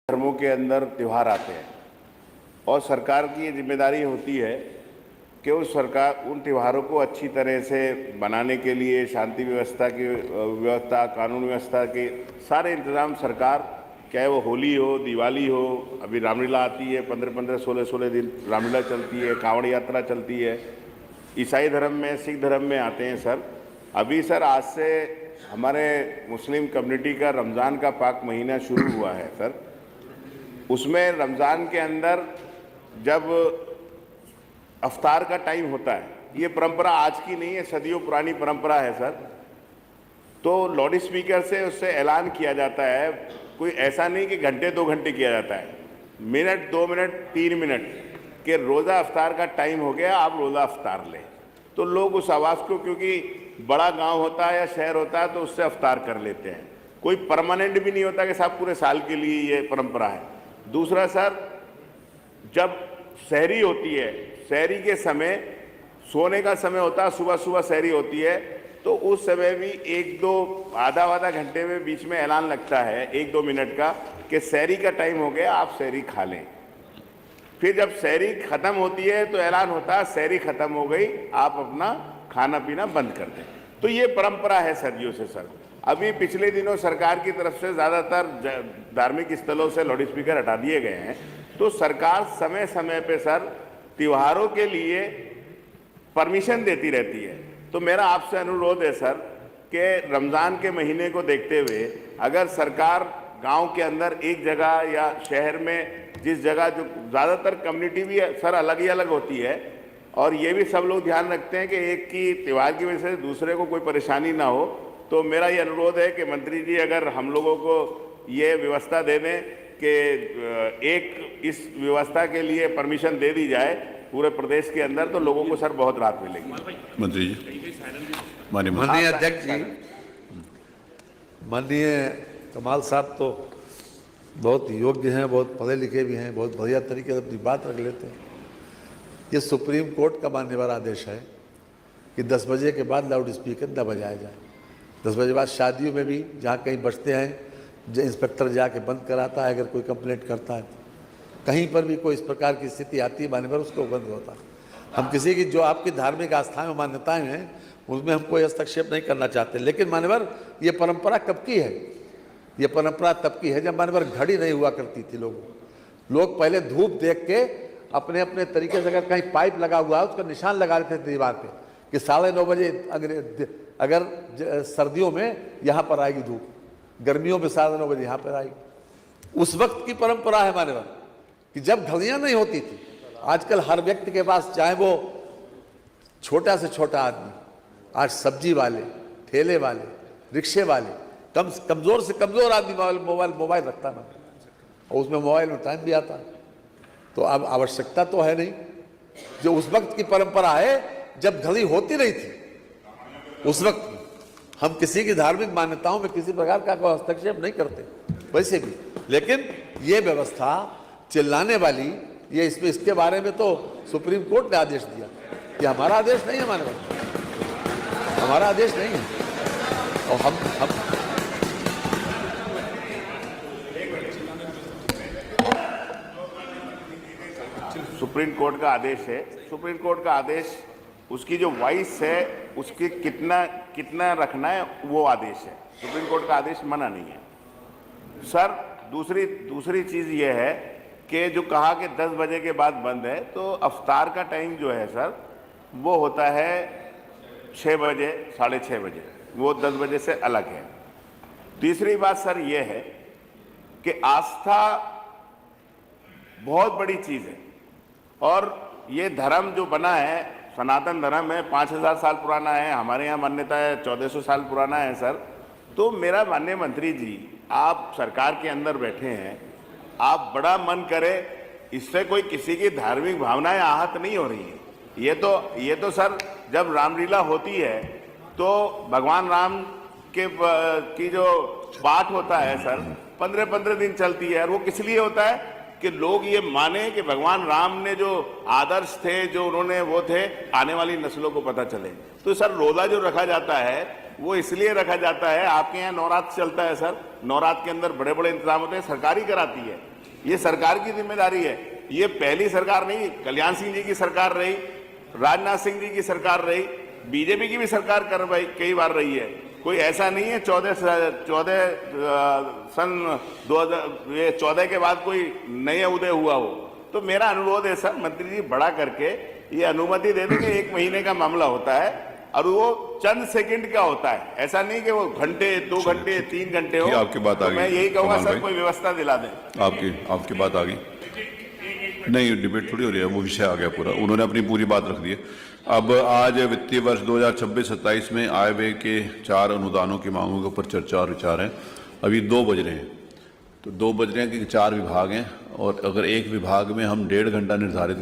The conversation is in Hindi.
धर्मों के अंदर त्यौहार आते हैं और सरकार की ये जिम्मेदारी होती है कि उस सरकार उन त्योहारों को अच्छी तरह से बनाने के लिए शांति व्यवस्था कानून व्यवस्था के सारे इंतजाम सरकार, चाहे वो होली हो, दिवाली हो, अभी रामलीला आती है, 15-15, 16-16 दिन रामलीला चलती है, कांवड़ यात्रा चलती है, ईसाई धर्म में, सिख धर्म में आते हैं सर। अभी सर आज से हमारे मुस्लिम कम्युनिटी का रमज़ान का पाक महीना शुरू हुआ है सर। उसमें रमज़ान के अंदर जब अफ्तार का टाइम होता है, ये परंपरा आज की नहीं है, सदियों पुरानी परंपरा है सर। तो लाउड स्पीकर से उससे ऐलान किया जाता है, कोई ऐसा नहीं कि घंटे 2 घंटे किया जाता है, मिनट 2 मिनट 3 मिनट के रोज़ा अफ्तार का टाइम हो गया, आप रोज़ा अफ्तार लें। तो लोग उस आवाज़ को, क्योंकि बड़ा गांव होता है या शहर होता है, तो उससे अफ्तार कर लेते हैं। कोई परमानेंट भी नहीं होता कि साहब पूरे साल के लिए ये परंपरा है। दूसरा सर, जब सहरी होती है, सहरी के समय सोने का समय होता है, सुबह सुबह सहरी होती है, तो उस समय भी 1-2 आधा घंटे में बीच में ऐलान लगता है 1-2 मिनट का कि सहरी का टाइम हो गया, आप सहरी खा लें। फिर जब सहरी खत्म होती है तो ऐलान होता है सहरी खत्म हो गई, आप अपना खाना पीना बंद कर दें। तो ये परंपरा है सदियों से सर। अभी पिछले दिनों सरकार की तरफ से ज़्यादातर धार्मिक स्थलों से लाउड स्पीकर हटा दिए गए हैं। तो सरकार समय समय पे सर त्योहारों के लिए परमिशन देती रहती है। तो मेरा आपसे अनुरोध है सर कि रमज़ान के महीने को देखते हुए अगर सरकार गांव के अंदर एक जगह या शहर में, जिस जगह जो ज़्यादातर कम्युनिटी भी सर अलग ही अलग होती है, और ये भी सब लोग ध्यान रखते हैं कि एक की त्यौहार की वजह से दूसरे को कोई परेशानी ना हो, तो मेरा ये अनुरोध है कि मंत्री जी अगर हम लोगों को ये व्यवस्था दे दें कि एक इस व्यवस्था के लिए परमिशन दे दी जाए पूरे प्रदेश के अंदर, तो लोगों को सर बहुत राहत मिलेगी। मंत्री जी, माननीय अध्यक्ष जी, माननीय कमाल साहब तो बहुत योग्य हैं, बहुत पढ़े लिखे भी हैं, बहुत बढ़िया तरीके से अपनी बात रख लेते हैं। ये सुप्रीम कोर्ट का मान्यवर आदेश है कि 10 बजे के बाद लाउड स्पीकर न बजाया जाए। 10 बजे बाद शादियों में भी जहाँ कहीं बजते हैं, जो इंस्पेक्टर जाके बंद कराता है, अगर कोई कंप्लेंट करता है तो कहीं पर भी कोई इस प्रकार की स्थिति आती है मान्यवर, उसको बंद होता है। हम किसी की जो आपकी धार्मिक आस्थाएं मान्यताएं हैं उसमें हम कोई हस्तक्षेप नहीं करना चाहते, लेकिन मान्यवर ये परंपरा कब की है? ये परंपरा तब की है जब मान्यवर घड़ी नहीं हुआ करती थी। लोग पहले धूप देख के अपने अपने तरीके से, अगर कहीं पाइप लगा हुआ है उसका निशान लगा लेते थे दीवार पे कि 9:30 बजे अगर सर्दियों में यहाँ पर आएगी धूप, गर्मियों में 9:30 बजे यहाँ पर आएगी। उस वक्त की परंपरा है मान्यवर कि जब घड़ियां नहीं होती थी। आजकल हर व्यक्ति के पास, चाहे वो छोटा से छोटा आदमी, आज सब्जी वाले, ठेले वाले, रिक्शे वाले, कमजोर से कमजोर आदमी मोबाइल रखता है और उसमें मोबाइल में टाइम भी आता है। तो अब आवश्यकता तो है नहीं। जो उस वक्त की परंपरा है जब घड़ी होती नहीं थी, उस वक्त हम किसी की धार्मिक मान्यताओं में किसी प्रकार का कोई हस्तक्षेप नहीं करते वैसे भी। लेकिन ये व्यवस्था चिल्लाने वाली, ये इसके बारे में तो सुप्रीम कोर्ट ने आदेश दिया कि हमारा आदेश नहीं है, हमारा आदेश नहीं है। और हम सुप्रीम कोर्ट का आदेश है। सुप्रीम कोर्ट का आदेश, उसकी जो वॉइस है उसकी कितना रखना है वो आदेश है। सुप्रीम कोर्ट का आदेश मना नहीं है सर। दूसरी चीज़ ये है कि जो कहा कि 10 बजे के बाद बंद है, तो अफ्तार का टाइम जो है सर वो होता है 6 बजे, 6:30 बजे, वो 10 बजे से अलग है। तीसरी बात सर ये है कि आस्था बहुत बड़ी चीज़ है, और ये धर्म जो बना है, सनातन धर्म है, 5000 साल पुराना है। हमारे यहाँ मान्यता है 1400 साल पुराना है सर। तो मेरा माननीय मंत्री जी, आप सरकार के अंदर बैठे हैं, आप बड़ा मन करे, इससे कोई किसी की धार्मिक भावनाएं आहत नहीं हो रही है। ये तो सर जब रामलीला होती है तो भगवान राम की जो पाठ होता है सर 15-15 दिन चलती है, और वो किस लिए होता है कि लोग ये माने कि भगवान राम ने जो आदर्श थे, जो उन्होंने वो थे, आने वाली नस्लों को पता चले। तो सर रोज़ा जो रखा जाता है वो इसलिए रखा जाता है, आपके यहाँ नवरात्र चलता है सर, नवरात्र के अंदर बड़े बड़े इंतजाम होते हैं, सरकार ही कराती है। ये सरकार की जिम्मेदारी है। ये पहली सरकार नहीं, कल्याण सिंह जी की सरकार रही, राजनाथ सिंह जी की सरकार रही, बीजेपी की भी सरकार कई बार रही है। कोई ऐसा नहीं है 2014 के बाद कोई नए उदय हुआ हो। तो मेरा अनुरोध है सर, मंत्री जी बड़ा करके ये अनुमति दे देंगे। 1 महीने का मामला होता है और वो चंद सेकंड का होता है, ऐसा नहीं कि वो घंटे, 2 घंटे, 3 घंटे हो। आपकी बात आ गई। मैं यही कहूँगा कमाल सर, भाई। कोई व्यवस्था दिला दें। आपकी बात आ गई। नहीं, डिबेट थोड़ी हो रही है, वो विषय आ गया पूरा, उन्होंने अपनी पूरी बात रख दी है। अब आज वित्तीय वर्ष 2026-27 में आय व्यय के 4 अनुदानों की मांगों के ऊपर चर्चा और विचार है। अभी 2 बज रहे हैं, तो 2 बज रहे हैं कि 4 विभाग हैं और अगर एक विभाग में हम 1.5 घंटा निर्धारित